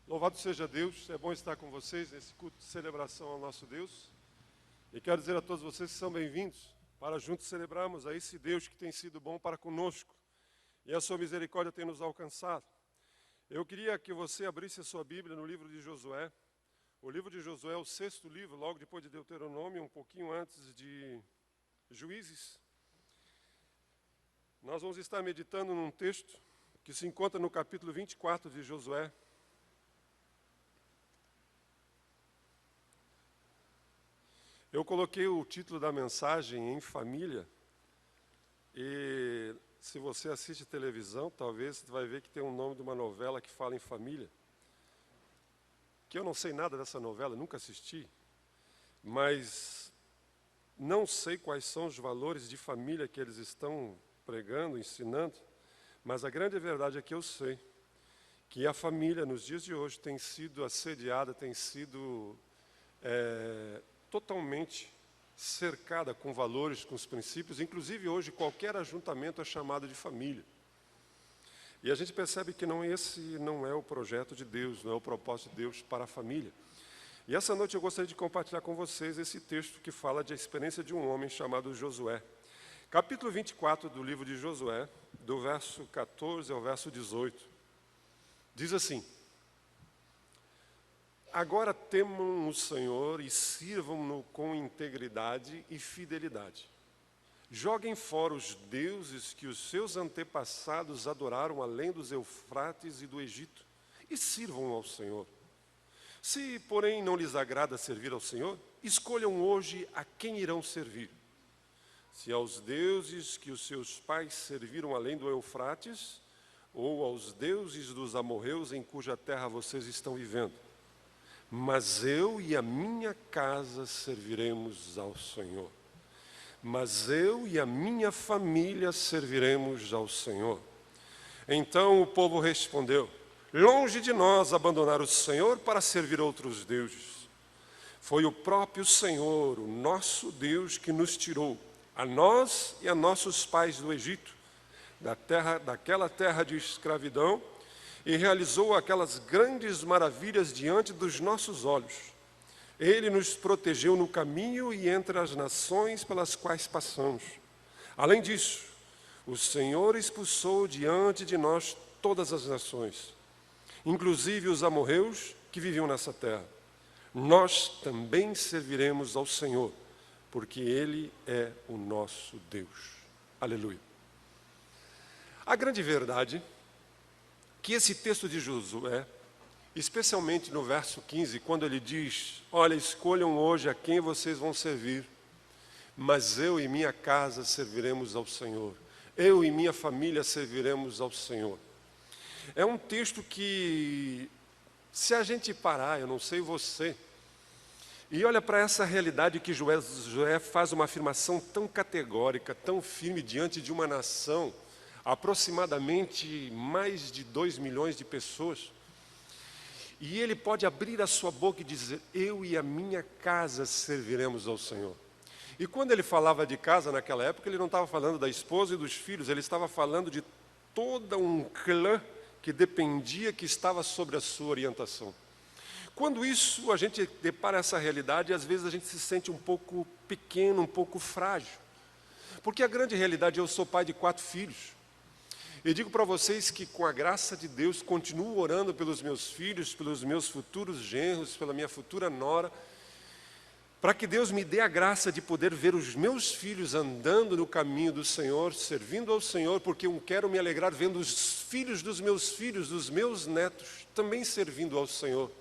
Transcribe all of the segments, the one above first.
Louvado seja Deus, é bom estar com vocês nesse culto de celebração ao nosso Deus. E quero dizer a todos vocês que são bem-vindos para juntos celebrarmos a esse Deus que tem sido bom para conosco e a sua misericórdia tem nos alcançado. Eu queria que você abrisse a sua Bíblia no livro de Josué. O livro de Josué é o 6º livro, logo depois de Deuteronômio, um pouquinho antes de Juízes. Nós vamos estar meditando num texto que se encontra no capítulo 24 de Josué. Eu coloquei o título da mensagem em família, e se você assiste televisão, talvez você vai ver que tem um nome de uma novela que fala em família, que eu não sei nada dessa novela, nunca assisti, mas não sei quais são os valores de família que eles estão pregando, ensinando, mas a grande verdade é que eu sei que a família nos dias de hoje tem sido assediada, tem sido totalmente cercada com valores, com os princípios. Inclusive hoje qualquer ajuntamento é chamado de família. E a gente percebe que esse não é o projeto de Deus, não é o propósito de Deus para a família. E essa noite eu gostaria de compartilhar com vocês esse texto que fala de a experiência de um homem chamado Josué. Capítulo 24 do livro de Josué, do verso 14 ao verso 18. Diz assim: Agora temam o Senhor e sirvam-no com integridade e fidelidade. Joguem fora os deuses que os seus antepassados adoraram além dos Eufrates e do Egito, e sirvam ao Senhor. Se, porém, não lhes agrada servir ao Senhor, escolham hoje a quem irão servir. Se aos deuses que os seus pais serviram além do Eufrates, ou aos deuses dos amorreus em cuja terra vocês estão vivendo. Mas eu e a minha casa serviremos ao Senhor. Mas eu e a minha família serviremos ao Senhor. Então o povo respondeu: longe de nós abandonar o Senhor para servir outros deuses. Foi o próprio Senhor, o nosso Deus, que nos tirou, a nós e a nossos pais do Egito, daquela terra de escravidão, e realizou aquelas grandes maravilhas diante dos nossos olhos. Ele nos protegeu no caminho e entre as nações pelas quais passamos. Além disso, o Senhor expulsou diante de nós todas as nações, inclusive os amorreus que viviam nessa terra. Nós também serviremos ao Senhor, porque Ele é o nosso Deus. Aleluia. A grande verdade que esse texto de Josué, especialmente no verso 15, quando ele diz: olha, escolham hoje a quem vocês vão servir, mas eu e minha casa serviremos ao Senhor. Eu e minha família serviremos ao Senhor. É um texto que, se a gente parar, eu não sei você, e olha para essa realidade que Josué faz uma afirmação tão categórica, tão firme diante de uma nação, aproximadamente mais de 2 milhões de pessoas, e ele pode abrir a sua boca e dizer: eu e a minha casa serviremos ao Senhor. E quando ele falava de casa naquela época, ele não estava falando da esposa e dos filhos, ele estava falando de todo um clã que dependia, que estava sobre a sua orientação. Quando a gente depara essa realidade, às vezes a gente se sente um pouco pequeno, um pouco frágil, porque a grande realidade, eu sou pai de 4 filhos. E digo para vocês que, com a graça de Deus, continuo orando pelos meus filhos, pelos meus futuros genros, pela minha futura nora, para que Deus me dê a graça de poder ver os meus filhos andando no caminho do Senhor, servindo ao Senhor, porque eu quero me alegrar vendo os filhos, dos meus netos, também servindo ao Senhor.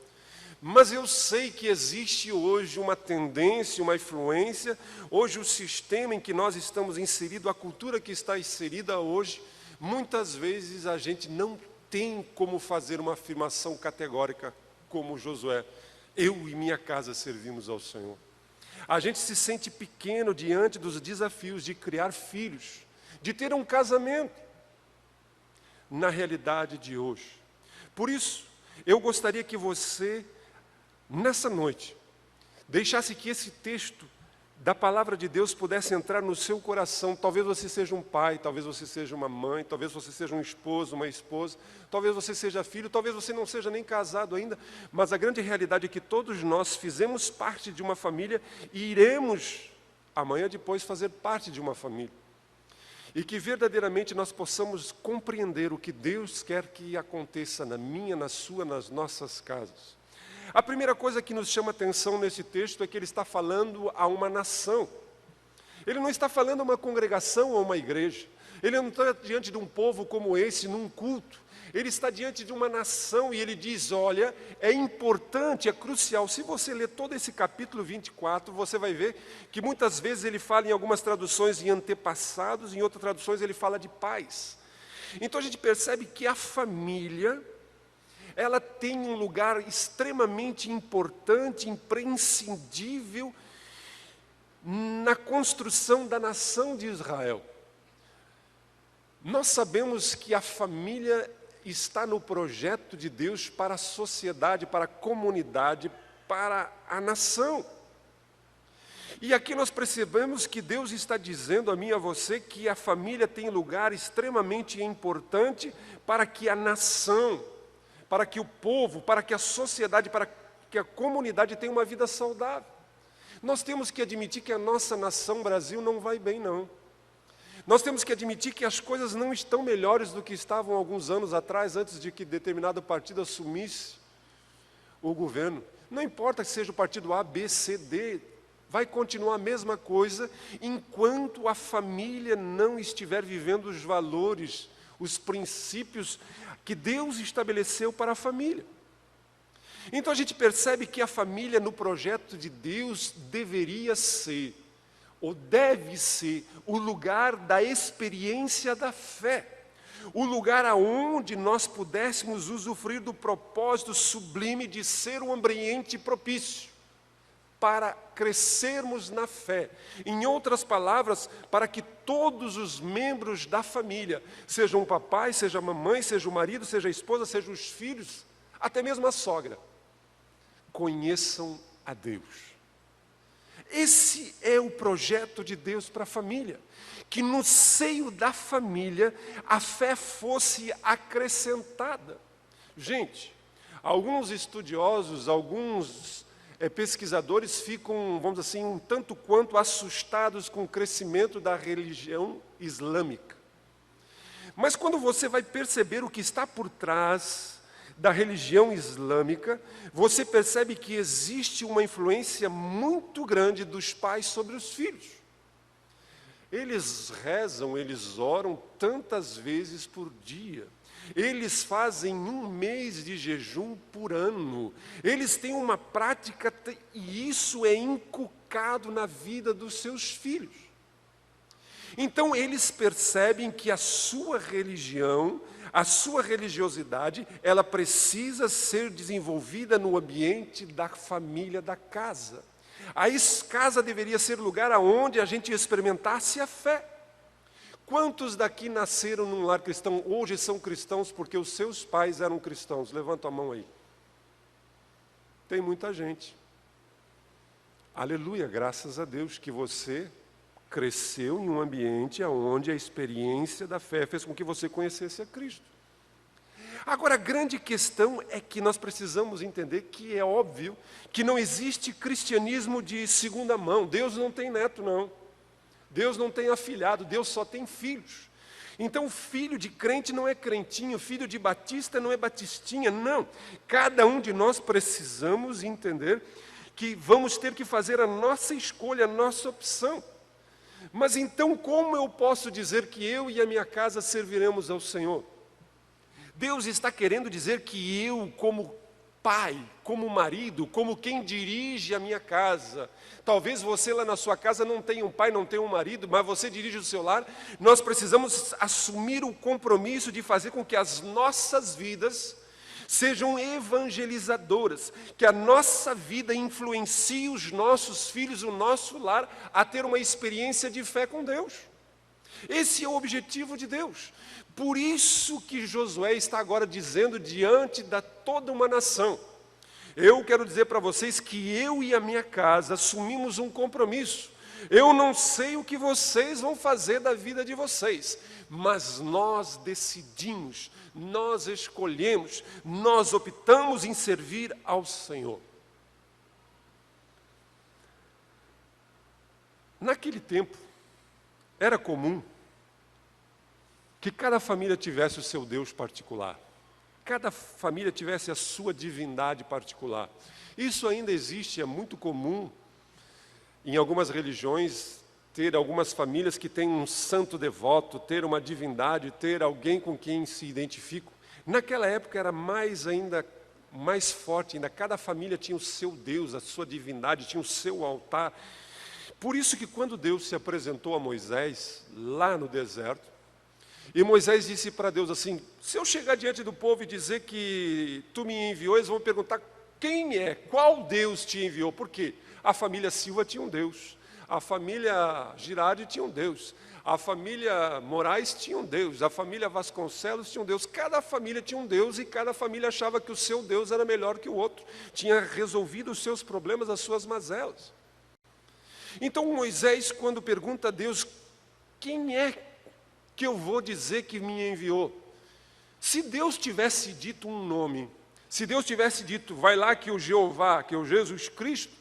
Mas eu sei que existe hoje uma tendência, uma influência, hoje o sistema em que nós estamos inseridos, a cultura que está inserida hoje, muitas vezes a gente não tem como fazer uma afirmação categórica como Josué: eu e minha casa servimos ao Senhor. A gente se sente pequeno diante dos desafios de criar filhos, de ter um casamento, na realidade de hoje. Por isso, eu gostaria que você, nessa noite, deixasse que esse texto da palavra de Deus pudesse entrar no seu coração. Talvez você seja um pai, talvez você seja uma mãe, talvez você seja um esposo, uma esposa, talvez você seja filho, talvez você não seja nem casado ainda, mas a grande realidade é que todos nós fizemos parte de uma família e iremos, amanhã depois, fazer parte de uma família. E que verdadeiramente nós possamos compreender o que Deus quer que aconteça na minha, na sua, nas nossas casas. A primeira coisa que nos chama atenção nesse texto é que ele está falando a uma nação. Ele não está falando a uma congregação ou a uma igreja. Ele não está diante de um povo como esse, num culto. Ele está diante de uma nação e ele diz, olha, é importante, é crucial. Se você ler todo esse capítulo 24, você vai ver que muitas vezes ele fala em algumas traduções em antepassados, em outras traduções ele fala de pais. Então a gente percebe que a família, ela tem um lugar extremamente importante, imprescindível na construção da nação de Israel. Nós sabemos que a família está no projeto de Deus para a sociedade, para a comunidade, para a nação. E aqui nós percebemos que Deus está dizendo a mim e a você que a família tem lugar extremamente importante para que a nação, para que o povo, para que a sociedade, para que a comunidade tenha uma vida saudável. Nós temos que admitir que a nossa nação, Brasil, não vai bem, não. Nós temos que admitir que as coisas não estão melhores do que estavam alguns anos atrás, antes de que determinado partido assumisse o governo. Não importa que seja o partido A, B, C, D, vai continuar a mesma coisa enquanto a família não estiver vivendo os valores, os princípios que Deus estabeleceu para a família. Então a gente percebe que a família no projeto de Deus deveria ser, ou deve ser, o lugar da experiência da fé. O lugar aonde nós pudéssemos usufruir do propósito sublime de ser um ambiente propício para crescermos na fé. Em outras palavras, para que todos os membros da família, seja um papai, seja a mamãe, seja o marido, seja a esposa, seja os filhos, até mesmo a sogra, conheçam a Deus. Esse é o projeto de Deus para a família, que no seio da família a fé fosse acrescentada. Gente, alguns estudiosos, alguns pesquisadores ficam, vamos dizer assim, um tanto quanto assustados com o crescimento da religião islâmica. Mas quando você vai perceber o que está por trás da religião islâmica, você percebe que existe uma influência muito grande dos pais sobre os filhos. Eles rezam, eles oram tantas vezes por dia. Eles fazem 1 mês de jejum por ano. Eles têm uma prática, e isso é inculcado na vida dos seus filhos. Então eles percebem que a sua religião, a sua religiosidade, ela precisa ser desenvolvida no ambiente da família, da casa. A casa deveria ser o lugar onde a gente experimentasse a fé. Quantos daqui nasceram num lar cristão, hoje são cristãos porque os seus pais eram cristãos? Levanta a mão aí. Tem muita gente. Aleluia, graças a Deus que você cresceu em um ambiente onde a experiência da fé fez com que você conhecesse a Cristo. Agora, a grande questão é que nós precisamos entender que é óbvio que não existe cristianismo de segunda mão. Deus não tem neto, não. Deus não tem afilhado, Deus só tem filhos. Então, filho de crente não é crentinho, filho de batista não é batistinha, não. Cada um de nós precisamos entender que vamos ter que fazer a nossa escolha, a nossa opção. Mas então, como eu posso dizer que eu e a minha casa serviremos ao Senhor? Deus está querendo dizer que eu, como pai, como marido, como quem dirige a minha casa. Talvez você lá na sua casa não tenha um pai, não tenha um marido, mas você dirige o seu lar. Nós precisamos assumir o compromisso de fazer com que as nossas vidas sejam evangelizadoras, que a nossa vida influencie os nossos filhos, o nosso lar, a ter uma experiência de fé com Deus. Esse é o objetivo de Deus. Por isso que Josué está agora dizendo diante de toda uma nação. Eu quero dizer para vocês que eu e a minha casa assumimos um compromisso. Eu não sei o que vocês vão fazer da vida de vocês, mas nós decidimos, nós escolhemos, nós optamos em servir ao Senhor. Naquele tempo, era comum que cada família tivesse o seu Deus particular. Cada família tivesse a sua divindade particular. Isso ainda existe, é muito comum em algumas religiões, ter algumas famílias que têm um santo devoto, ter uma divindade, ter alguém com quem se identificam. Naquela época era mais forte ainda, cada família tinha o seu Deus, a sua divindade, tinha o seu altar. Por isso que quando Deus se apresentou a Moisés, lá no deserto, e Moisés disse para Deus assim, se eu chegar diante do povo e dizer que tu me enviou, eles vão perguntar quem é, qual Deus te enviou, por quê? A família Silva tinha um Deus, a família Girardi tinha um Deus, a família Moraes tinha um Deus, a família Vasconcelos tinha um Deus, cada família tinha um Deus e cada família achava que o seu Deus era melhor que o outro, tinha resolvido os seus problemas, as suas mazelas. Então Moisés, quando pergunta a Deus, quem é que eu vou dizer que me enviou? Se Deus tivesse dito um nome, se Deus tivesse dito, vai lá que o Jeová, que o Jesus Cristo,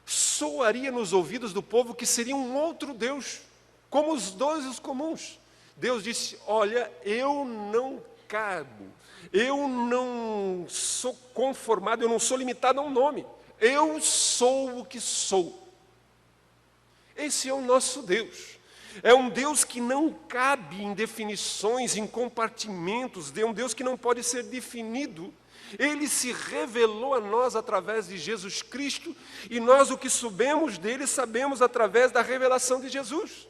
soaria nos ouvidos do povo que seria um outro Deus, como os deuses comuns. Deus disse, olha, eu não cabo, eu não sou conformado, eu não sou limitado a um nome, eu sou o que sou. Esse é o nosso Deus. É um Deus que não cabe em definições, em compartimentos, é um Deus que não pode ser definido. Ele se revelou a nós através de Jesus Cristo, e nós o que sabemos dele, sabemos através da revelação de Jesus.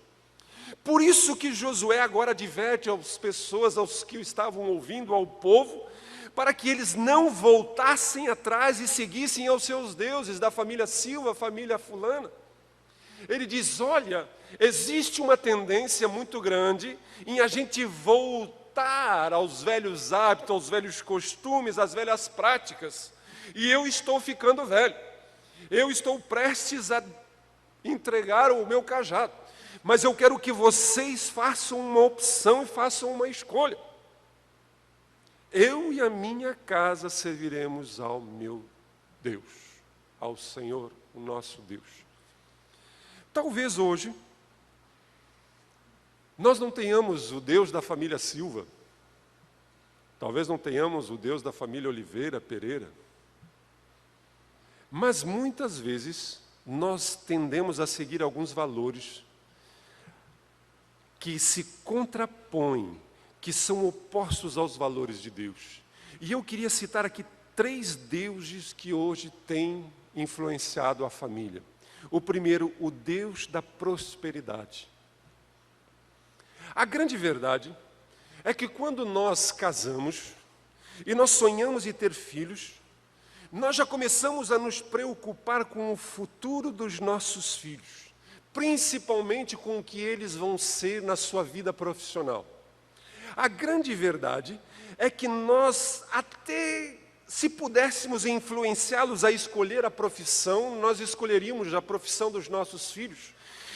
Por isso que Josué agora adverte às pessoas, aos que estavam ouvindo, ao povo, para que eles não voltassem atrás e seguissem aos seus deuses, da família Silva, família fulana. Ele diz, olha, existe uma tendência muito grande em a gente voltar aos velhos hábitos, aos velhos costumes, às velhas práticas. E eu estou ficando velho. Eu estou prestes a entregar o meu cajado. Mas eu quero que vocês façam uma opção e façam uma escolha. Eu e a minha casa serviremos ao meu Deus, ao Senhor, o nosso Deus. Talvez hoje, nós não tenhamos o Deus da família Silva, talvez não tenhamos o Deus da família Oliveira, Pereira, mas muitas vezes nós tendemos a seguir alguns valores que se contrapõem, que são opostos aos valores de Deus. E eu queria citar aqui 3 deuses que hoje têm influenciado a família. O primeiro, o Deus da prosperidade. A grande verdade é que quando nós casamos e nós sonhamos em ter filhos, nós já começamos a nos preocupar com o futuro dos nossos filhos, principalmente com o que eles vão ser na sua vida profissional. A grande verdade é que nós até se pudéssemos influenciá-los a escolher a profissão, nós escolheríamos a profissão dos nossos filhos.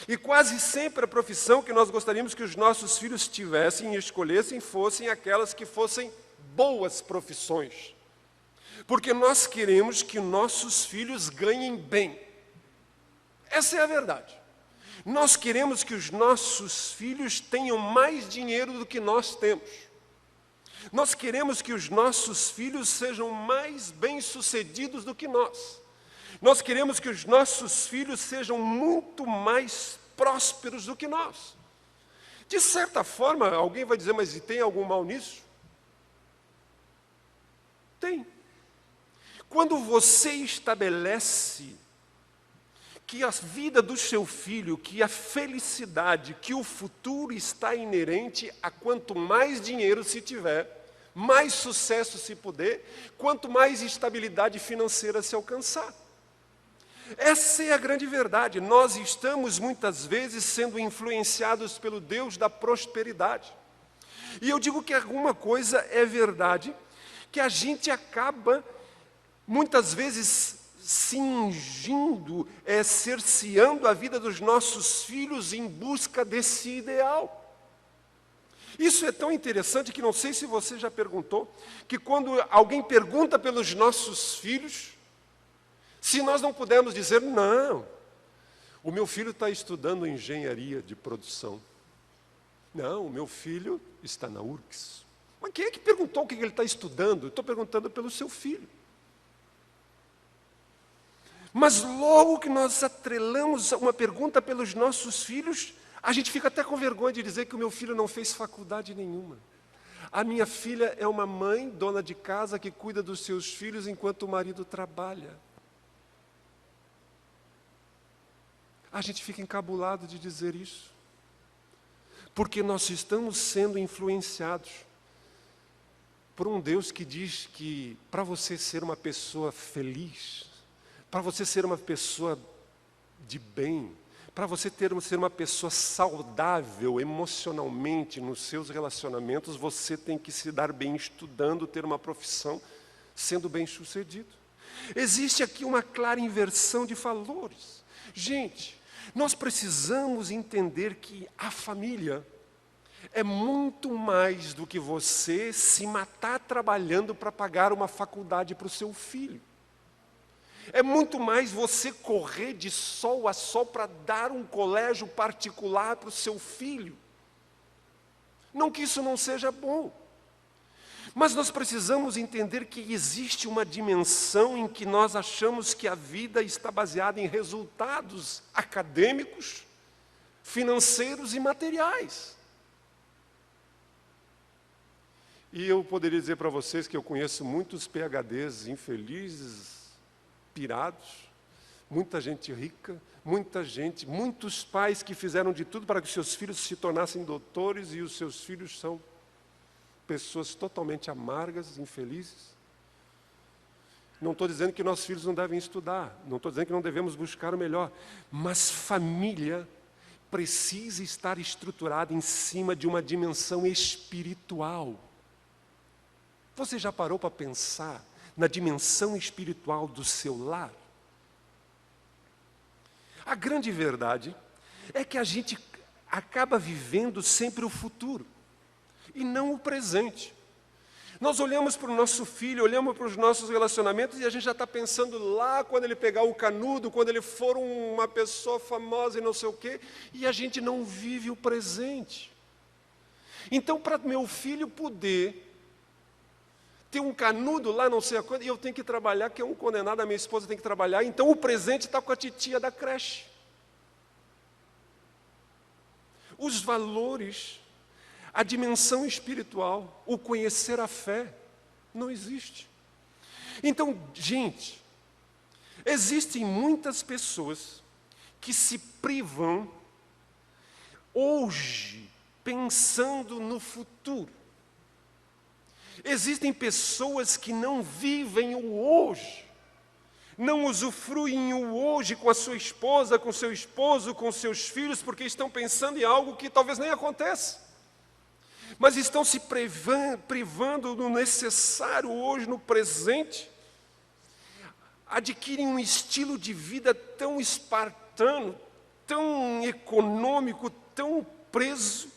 E quase sempre a profissão que nós gostaríamos que os nossos filhos tivessem e escolhessem fossem aquelas que fossem boas profissões. Porque nós queremos que nossos filhos ganhem bem. Essa é a verdade. Nós queremos que os nossos filhos tenham mais dinheiro do que nós temos. Nós queremos que os nossos filhos sejam mais bem-sucedidos do que nós. Nós queremos que os nossos filhos sejam muito mais prósperos do que nós. De certa forma, alguém vai dizer, mas e tem algum mal nisso? Tem. Quando você estabelece que a vida do seu filho, que a felicidade, que o futuro está inerente a quanto mais dinheiro se tiver, mais sucesso se puder, quanto mais estabilidade financeira se alcançar. Essa é a grande verdade. Nós estamos muitas vezes sendo influenciados pelo Deus da prosperidade. E eu digo que alguma coisa é verdade, que a gente acaba muitas vezes cingindo, cerceando a vida dos nossos filhos em busca desse ideal. Isso é tão interessante que não sei se você já perguntou, que quando alguém pergunta pelos nossos filhos, se nós não pudermos dizer, não, o meu filho está estudando engenharia de produção. Não, o meu filho está na URGS. Mas quem é que perguntou o que ele está estudando? Eu estou perguntando pelo seu filho. Mas logo que nós atrelamos uma pergunta pelos nossos filhos, a gente fica até com vergonha de dizer que o meu filho não fez faculdade nenhuma. A minha filha é uma mãe, dona de casa, que cuida dos seus filhos enquanto o marido trabalha. A gente fica encabulado de dizer isso. Porque nós estamos sendo influenciados por um Deus que diz que para você ser uma pessoa feliz, para você ser uma pessoa de bem, para você ser uma pessoa saudável emocionalmente nos seus relacionamentos, você tem que se dar bem estudando, ter uma profissão, sendo bem-sucedido. Existe aqui uma clara inversão de valores. Gente, nós precisamos entender que a família é muito mais do que você se matar trabalhando para pagar uma faculdade para o seu filho. É muito mais você correr de sol a sol para dar um colégio particular para o seu filho. Não que isso não seja bom. Mas nós precisamos entender que existe uma dimensão em que nós achamos que a vida está baseada em resultados acadêmicos, financeiros e materiais. E eu poderia dizer para vocês que eu conheço muitos PhDs infelizes, pirados, muita gente rica, muitos pais que fizeram de tudo para que seus filhos se tornassem doutores e os seus filhos são pessoas totalmente amargas, infelizes. Não estou dizendo que nossos filhos não devem estudar, não estou dizendo que não devemos buscar o melhor, mas família precisa estar estruturada em cima de uma dimensão espiritual. Você já parou para pensar na dimensão espiritual do seu lar? A grande verdade é que a gente acaba vivendo sempre o futuro e não o presente. Nós olhamos para o nosso filho, olhamos para os nossos relacionamentos e a gente já está pensando lá quando ele pegar o canudo, quando ele for uma pessoa famosa e não sei o quê, e a gente não vive o presente. Então, para meu filho poder ter um canudo lá, não sei a coisa, e eu tenho que trabalhar, que é um condenado, a minha esposa tem que trabalhar, então o presente está com a titia da creche. Os valores, a dimensão espiritual, o conhecer a fé, não existe. Então, gente, existem muitas pessoas que se privam hoje, pensando no futuro. Existem pessoas que não vivem o hoje, não usufruem o hoje com a sua esposa, com seu esposo, com seus filhos, porque estão pensando em algo que talvez nem aconteça. Mas estão se privando do necessário hoje, no presente. Adquirem um estilo de vida tão espartano, tão econômico, tão preso,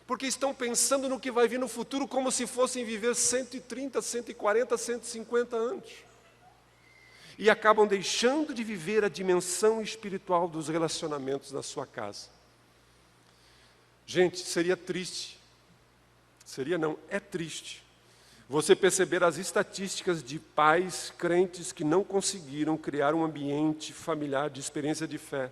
porque estão pensando no que vai vir no futuro como se fossem viver 130, 140, 150 anos. E acabam deixando de viver a dimensão espiritual dos relacionamentos na sua casa. Gente, seria triste. Seria não, é triste. Você perceber as estatísticas de pais crentes que não conseguiram criar um ambiente familiar de experiência de fé.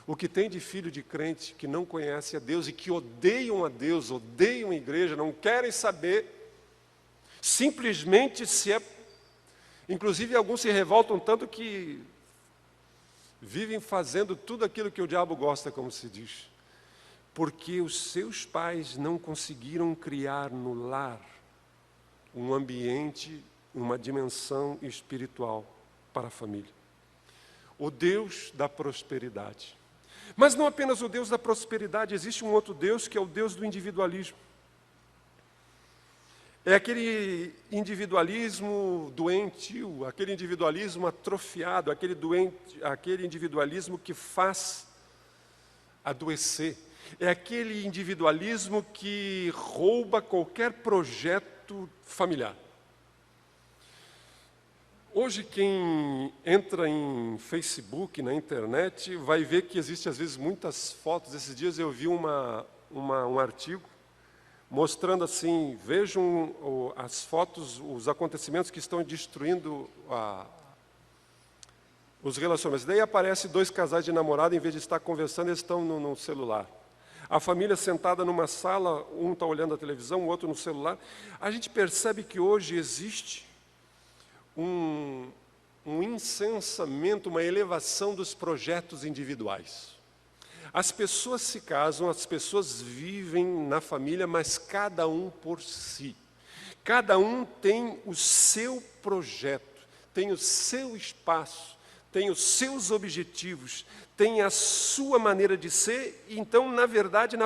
O que tem de filho de crente que não conhece a Deus e que odeiam a Deus, odeiam a igreja, não querem saber, simplesmente inclusive alguns se revoltam tanto que vivem fazendo tudo aquilo que o diabo gosta, como se diz. Porque os seus pais não conseguiram criar no lar um ambiente, uma dimensão espiritual para a família. O Deus da prosperidade. Mas não apenas o Deus da prosperidade, existe um outro Deus que é o Deus do individualismo. É aquele individualismo doentio, aquele individualismo atrofiado, aquele individualismo que faz adoecer. É aquele individualismo que rouba qualquer projeto familiar. Hoje, quem entra em Facebook, na internet, vai ver que existe, às vezes, muitas fotos. Esses dias eu vi um artigo mostrando assim, vejam as fotos, os acontecimentos que estão destruindo os relacionamentos. Daí aparece dois casais de namorado, em vez de estar conversando, eles estão no celular. A família sentada numa sala, um está olhando a televisão, o outro no celular. A gente percebe que hoje existe um incensamento, uma elevação dos projetos individuais. As pessoas se casam, as pessoas vivem na família, mas cada um por si. Cada um tem o seu projeto, tem o seu espaço, tem os seus objetivos, tem a sua maneira de ser. Então, na verdade,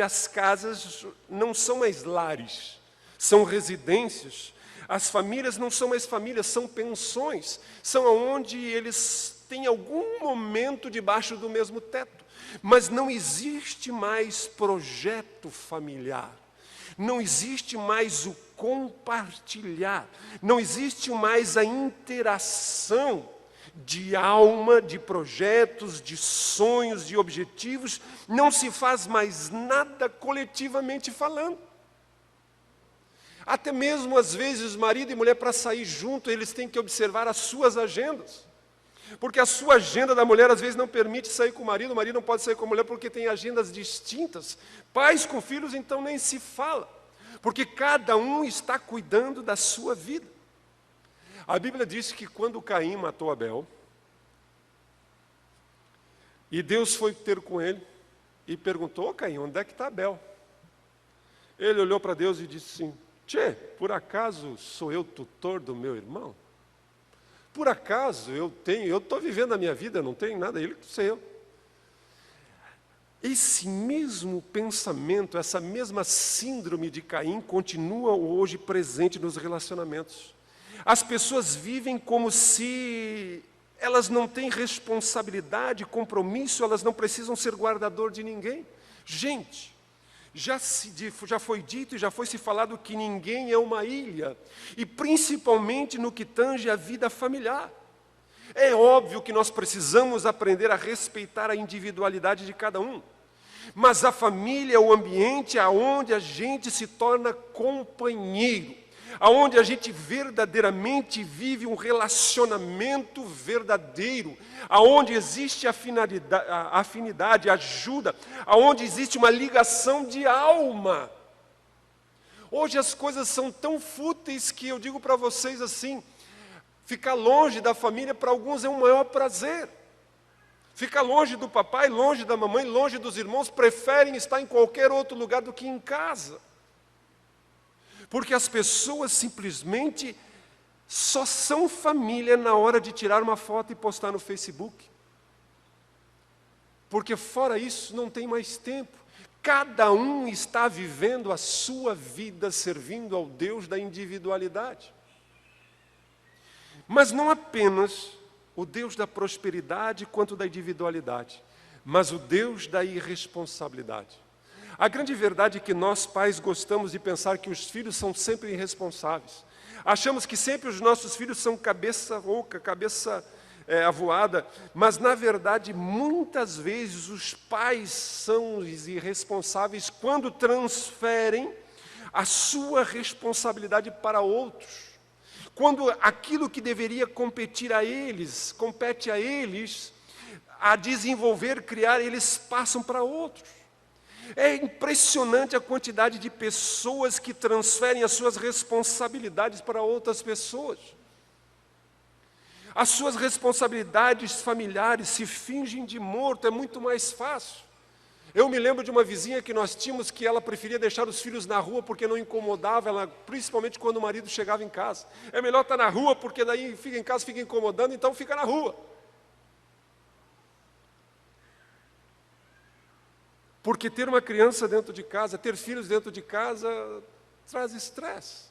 as casas não são mais lares, são residências. As famílias não são mais famílias, são pensões. São onde eles têm algum momento debaixo do mesmo teto. Mas não existe mais projeto familiar. Não existe mais o compartilhar. Não existe mais a interação de alma, de projetos, de sonhos, de objetivos. Não se faz mais nada coletivamente falando. Até mesmo, às vezes, marido e mulher, para sair junto, eles têm que observar as suas agendas. Porque a sua agenda da mulher, às vezes, não permite sair com o marido não pode sair com a mulher porque tem agendas distintas. Pais com filhos, então, nem se fala. Porque cada um está cuidando da sua vida. A Bíblia diz que quando Caim matou Abel, e Deus foi ter com ele, e perguntou: Caim, onde é que está Abel? Ele olhou para Deus e disse assim: Tchê, por acaso sou eu tutor do meu irmão? Por acaso eu estou vivendo a minha vida, não tenho nada, ele que sei eu. Esse mesmo pensamento, essa mesma síndrome de Caim continua hoje presente nos relacionamentos. As pessoas vivem como se elas não têm responsabilidade, compromisso, elas não precisam ser guardador de ninguém. Gente, já foi dito e já foi se falado que ninguém é uma ilha, e principalmente no que tange a vida familiar. É óbvio que nós precisamos aprender a respeitar a individualidade de cada um, mas a família é o ambiente aonde a gente se torna companheiro, aonde a gente verdadeiramente vive um relacionamento verdadeiro, aonde existe afinidade, ajuda, aonde existe uma ligação de alma. Hoje as coisas são tão fúteis que eu digo para vocês assim, ficar longe da família para alguns é um maior prazer. Ficar longe do papai, longe da mamãe, longe dos irmãos, preferem estar em qualquer outro lugar do que em casa. Porque as pessoas simplesmente só são família na hora de tirar uma foto e postar no Facebook. Porque fora isso não tem mais tempo. Cada um está vivendo a sua vida servindo ao Deus da individualidade. Mas não apenas o Deus da prosperidade quanto da individualidade, mas o Deus da irresponsabilidade. A grande verdade é que nós, pais, gostamos de pensar que os filhos são sempre irresponsáveis. Achamos que sempre os nossos filhos são cabeça oca, cabeça avoada, mas, na verdade, muitas vezes os pais são irresponsáveis quando transferem a sua responsabilidade para outros. Quando aquilo que deveria competir a eles, compete a eles, a desenvolver, criar, eles passam para outros. É impressionante a quantidade de pessoas que transferem as suas responsabilidades para outras pessoas. As suas responsabilidades familiares se fingem de morto, é muito mais fácil. Eu me lembro de uma vizinha que nós tínhamos que ela preferia deixar os filhos na rua porque não incomodava ela, principalmente quando o marido chegava em casa. É melhor estar na rua porque daí fica em casa, fica incomodando, então fica na rua. Porque ter uma criança dentro de casa, ter filhos dentro de casa, traz estresse.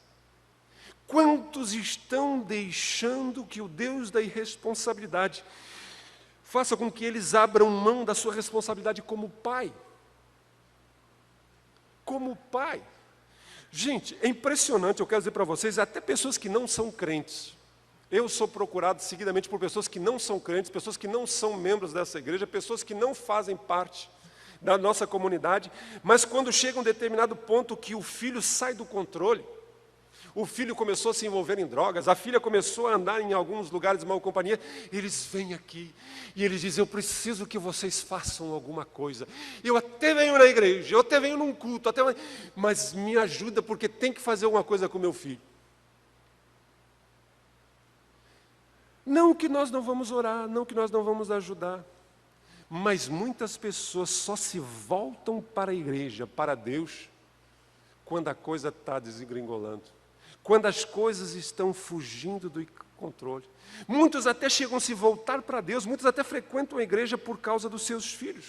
Quantos estão deixando que o Deus da irresponsabilidade faça com que eles abram mão da sua responsabilidade como pai? Como pai. Gente, é impressionante, eu quero dizer para vocês, até pessoas que não são crentes. Eu sou procurado seguidamente por pessoas que não são crentes, pessoas que não são membros dessa igreja, pessoas que não fazem parte da nossa comunidade, mas quando chega um determinado ponto que o filho sai do controle, o filho começou a se envolver em drogas, a filha começou a andar em alguns lugares de mal companhia, eles vêm aqui e eles dizem, eu preciso que vocês façam alguma coisa. Eu até venho na igreja, eu até venho num culto, mas me ajuda porque tem que fazer alguma coisa com meu filho. Não que nós não vamos orar, não que nós não vamos ajudar, mas muitas pessoas só se voltam para a igreja, para Deus, quando a coisa está desengringolando. Quando as coisas estão fugindo do controle. Muitos até chegam a se voltar para Deus, muitos até frequentam a igreja por causa dos seus filhos.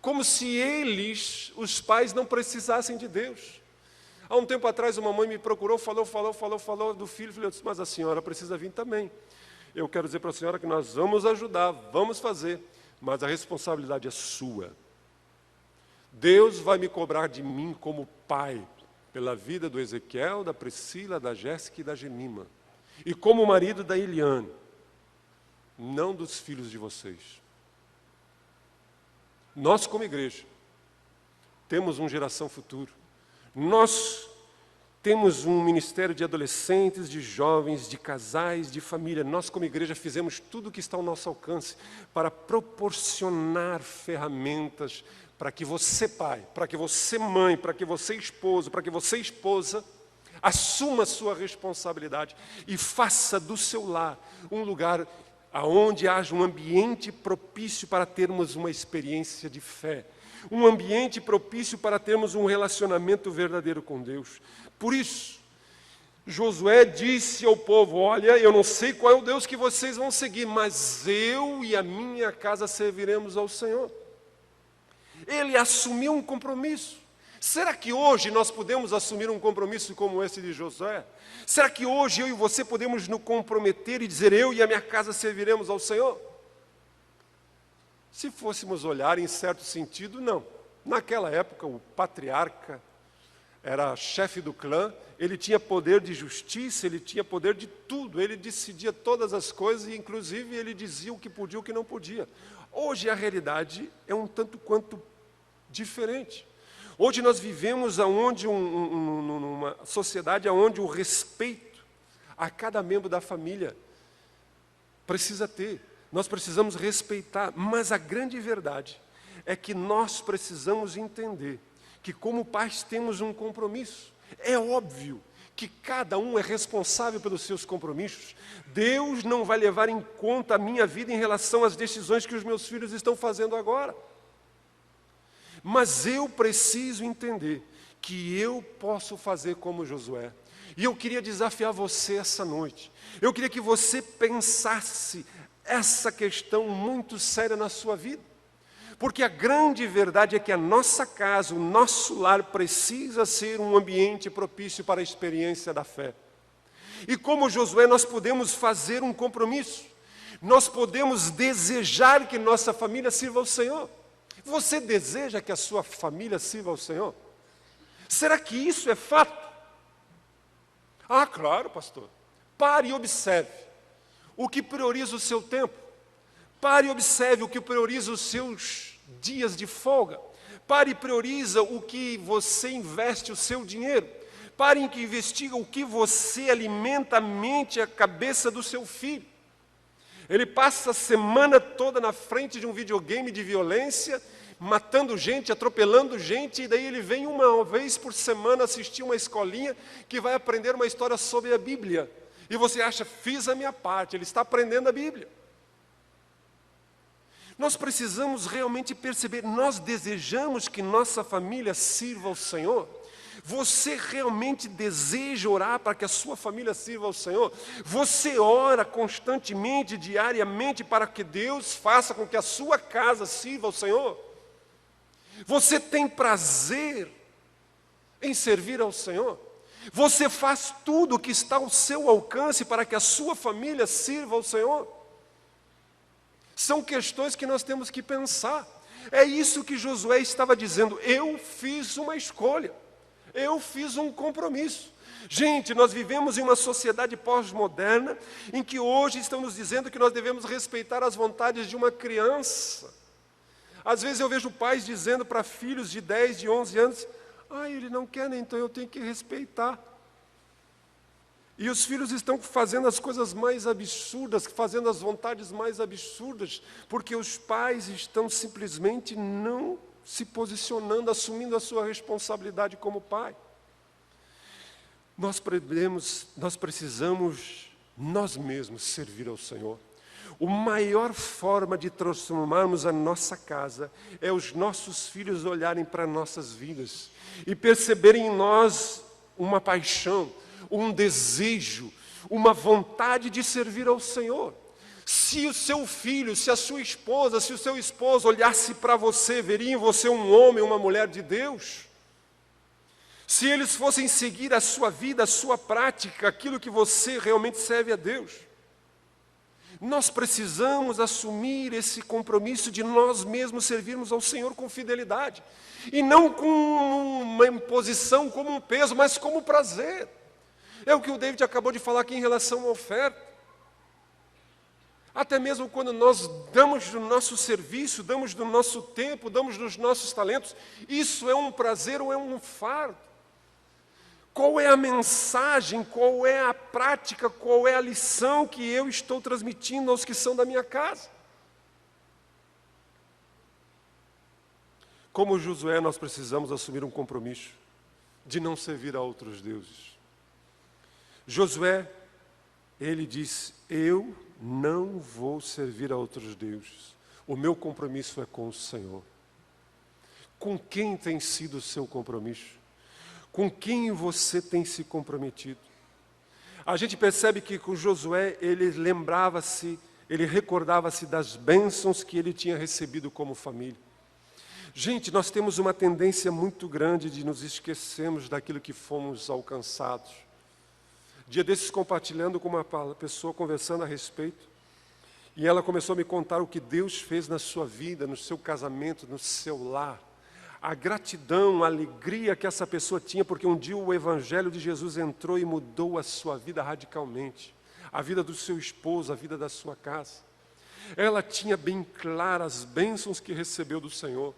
Como se eles, os pais, não precisassem de Deus. Há um tempo atrás uma mãe me procurou, falou do filho. Eu disse, mas a senhora precisa vir também. Eu quero dizer para a senhora que nós vamos ajudar, vamos fazer, mas a responsabilidade é sua. Deus vai me cobrar de mim como pai, pela vida do Ezequiel, da Priscila, da Jéssica e da Gemima. E como marido da Eliane, não dos filhos de vocês. Nós, como igreja, temos uma geração futura. Nós temos um ministério de adolescentes, de jovens, de casais, de família. Nós, como igreja, fizemos tudo o que está ao nosso alcance para proporcionar ferramentas para que você, pai, para que você, mãe, para que você, esposo, para que você, esposa, assuma a sua responsabilidade e faça do seu lar um lugar onde haja um ambiente propício para termos uma experiência de fé, um ambiente propício para termos um relacionamento verdadeiro com Deus. Por isso, Josué disse ao povo, olha, eu não sei qual é o Deus que vocês vão seguir, mas eu e a minha casa serviremos ao Senhor. Ele assumiu um compromisso. Será que hoje nós podemos assumir um compromisso como esse de Josué? Será que hoje eu e você podemos nos comprometer e dizer, eu e a minha casa serviremos ao Senhor? Se fôssemos olhar em certo sentido, não. Naquela época, o patriarca era chefe do clã, ele tinha poder de justiça, ele tinha poder de tudo, ele decidia todas as coisas e, inclusive, ele dizia o que podia e o que não podia. Hoje a realidade é um tanto quanto diferente. Hoje nós vivemos numa sociedade onde o respeito a cada membro da família precisa ter. Nós precisamos respeitar, mas a grande verdade é que nós precisamos entender que como pais temos um compromisso. É óbvio que cada um é responsável pelos seus compromissos. Deus não vai levar em conta a minha vida em relação às decisões que os meus filhos estão fazendo agora. Mas eu preciso entender que eu posso fazer como Josué. E eu queria desafiar você essa noite. Eu queria que você pensasse essa questão muito séria na sua vida. Porque a grande verdade é que a nossa casa, o nosso lar precisa ser um ambiente propício para a experiência da fé. E como Josué, nós podemos fazer um compromisso. Nós podemos desejar que nossa família sirva ao Senhor. Você deseja que a sua família sirva ao Senhor? Será que isso é fato? Ah, claro, pastor. Pare e observe o que prioriza o seu tempo. Pare e observe o que prioriza os seus dias de folga. Pare e prioriza o que você investe o seu dinheiro. Pare e investiga o que você alimenta a mente e a cabeça do seu filho. Ele passa a semana toda na frente de um videogame de violência, matando gente, atropelando gente, e daí ele vem uma vez por semana assistir uma escolinha que vai aprender uma história sobre a Bíblia. E você acha, fiz a minha parte, ele está aprendendo a Bíblia. Nós precisamos realmente perceber, nós desejamos que nossa família sirva ao Senhor? Você realmente deseja orar para que a sua família sirva ao Senhor? Você ora constantemente, diariamente, para que Deus faça com que a sua casa sirva ao Senhor? Você tem prazer em servir ao Senhor? Você faz tudo o que está ao seu alcance para que a sua família sirva ao Senhor? São questões que nós temos que pensar. É isso que Josué estava dizendo. Eu fiz uma escolha. Eu fiz um compromisso. Gente, nós vivemos em uma sociedade pós-moderna em que hoje estão nos dizendo que nós devemos respeitar as vontades de uma criança. Às vezes eu vejo pais dizendo para filhos de 10, de 11 anos, ele não quer, então eu tenho que respeitar. E os filhos estão fazendo as coisas mais absurdas, fazendo as vontades mais absurdas, porque os pais estão simplesmente não se posicionando, assumindo a sua responsabilidade como pai. Nós precisamos nós mesmos servir ao Senhor. A maior forma de transformarmos a nossa casa é os nossos filhos olharem para nossas vidas e perceberem em nós uma paixão, um desejo, uma vontade de servir ao Senhor. Se o seu filho, se a sua esposa, se o seu esposo olhasse para você, veria em você um homem, uma mulher de Deus. Se eles fossem seguir a sua vida, a sua prática, aquilo que você realmente serve a Deus. Nós precisamos assumir esse compromisso de nós mesmos servirmos ao Senhor com fidelidade. E não com uma imposição, como um peso, mas como prazer. É o que o David acabou de falar aqui em relação à oferta. Até mesmo quando nós damos do nosso serviço, damos do nosso tempo, damos dos nossos talentos, isso é um prazer ou é um fardo? Qual é a mensagem, qual é a prática, qual é a lição que eu estou transmitindo aos que são da minha casa? Como Josué, nós precisamos assumir um compromisso de não servir a outros deuses. Josué, ele disse, eu não vou servir a outros deuses. O meu compromisso é com o Senhor. Com quem tem sido o seu compromisso? Com quem você tem se comprometido? A gente percebe que com Josué, ele recordava-se das bênçãos que ele tinha recebido como família. Gente, nós temos uma tendência muito grande de nos esquecermos daquilo que fomos alcançados. Dia desses, compartilhando com uma pessoa, conversando a respeito, e ela começou a me contar o que Deus fez na sua vida, no seu casamento, no seu lar. A gratidão, a alegria que essa pessoa tinha, porque um dia o Evangelho de Jesus entrou e mudou a sua vida radicalmente. A vida do seu esposo, a vida da sua casa. Ela tinha bem claras as bênçãos que recebeu do Senhor.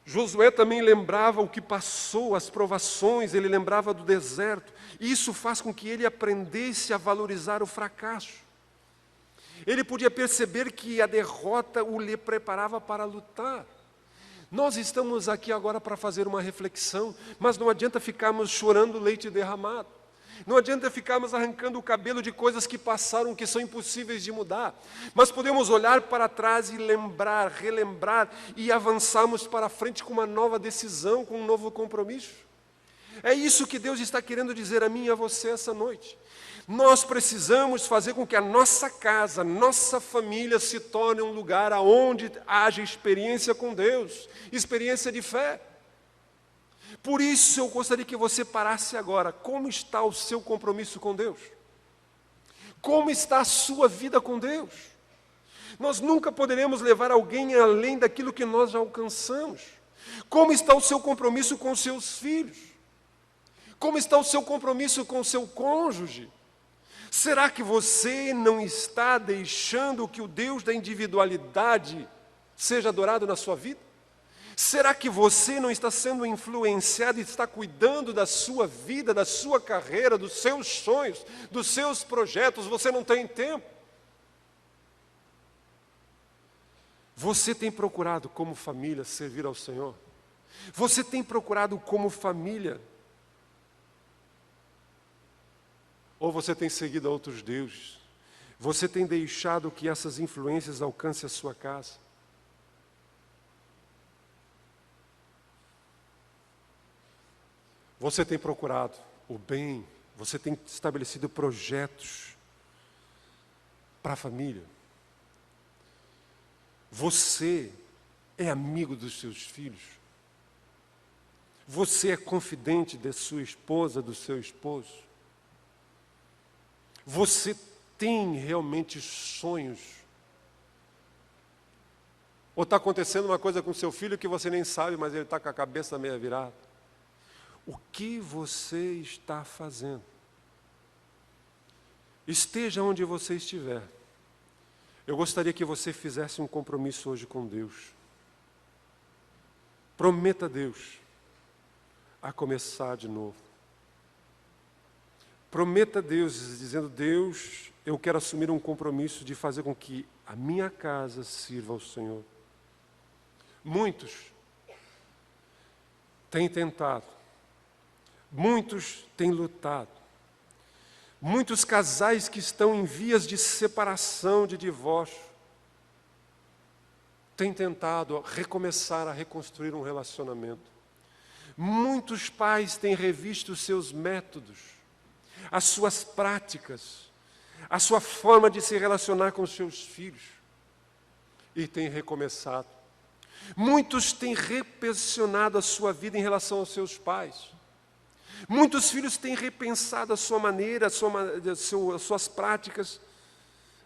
Josué também lembrava o que passou, as provações, ele lembrava do deserto. Isso faz com que ele aprendesse a valorizar o fracasso. Ele podia perceber que a derrota o lhe preparava para lutar. Nós estamos aqui agora para fazer uma reflexão, mas não adianta ficarmos chorando leite derramado. Não adianta ficarmos arrancando o cabelo de coisas que passaram, que são impossíveis de mudar. Mas podemos olhar para trás e lembrar, relembrar e avançarmos para frente com uma nova decisão, com um novo compromisso. É isso que Deus está querendo dizer a mim e a você essa noite. Nós precisamos fazer com que a nossa casa, nossa família se torne um lugar onde haja experiência com Deus, experiência de fé. Por isso eu gostaria que você parasse agora. Como está o seu compromisso com Deus? Como está a sua vida com Deus? Nós nunca poderemos levar alguém além daquilo que nós já alcançamos. Como está o seu compromisso com os seus filhos? Como está o seu compromisso com o seu cônjuge? Será que você não está deixando que o Deus da individualidade seja adorado na sua vida? Será que você não está sendo influenciado e está cuidando da sua vida, da sua carreira, dos seus sonhos, dos seus projetos? Você não tem tempo? Você tem procurado como família servir ao Senhor? Você tem procurado como família? Ou você tem seguido a outros deuses? Você tem deixado que essas influências alcancem a sua casa? Você tem procurado o bem? Você tem estabelecido projetos para a família? Você é amigo dos seus filhos? Você é confidente de sua esposa, do seu esposo? Você tem realmente sonhos? Ou está acontecendo uma coisa com seu filho que você nem sabe, mas ele está com a cabeça meia virada? O que você está fazendo? Esteja onde você estiver. Eu gostaria que você fizesse um compromisso hoje com Deus. Prometa a Deus a começar de novo. Prometa a Deus, dizendo: Deus, eu quero assumir um compromisso de fazer com que a minha casa sirva ao Senhor. Muitos têm tentado, muitos têm lutado, muitos casais que estão em vias de separação, de divórcio, têm tentado recomeçar a reconstruir um relacionamento. Muitos pais têm revisto os seus métodos, as suas práticas, a sua forma de se relacionar com os seus filhos, e têm recomeçado. Muitos têm repensado a sua vida em relação aos seus pais. Muitos filhos têm repensado a sua maneira, as suas práticas,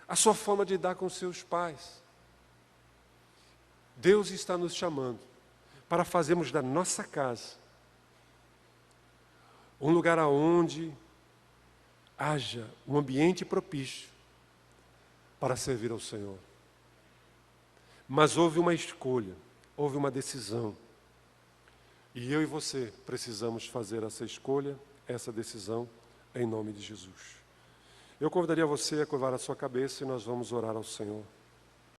a sua forma de lidar com seus pais. Deus está nos chamando para fazermos da nossa casa um lugar onde haja um ambiente propício para servir ao Senhor. Mas houve uma escolha, houve uma decisão. E eu e você precisamos fazer essa escolha, essa decisão, em nome de Jesus. Eu convidaria você a curvar a sua cabeça e nós vamos orar ao Senhor.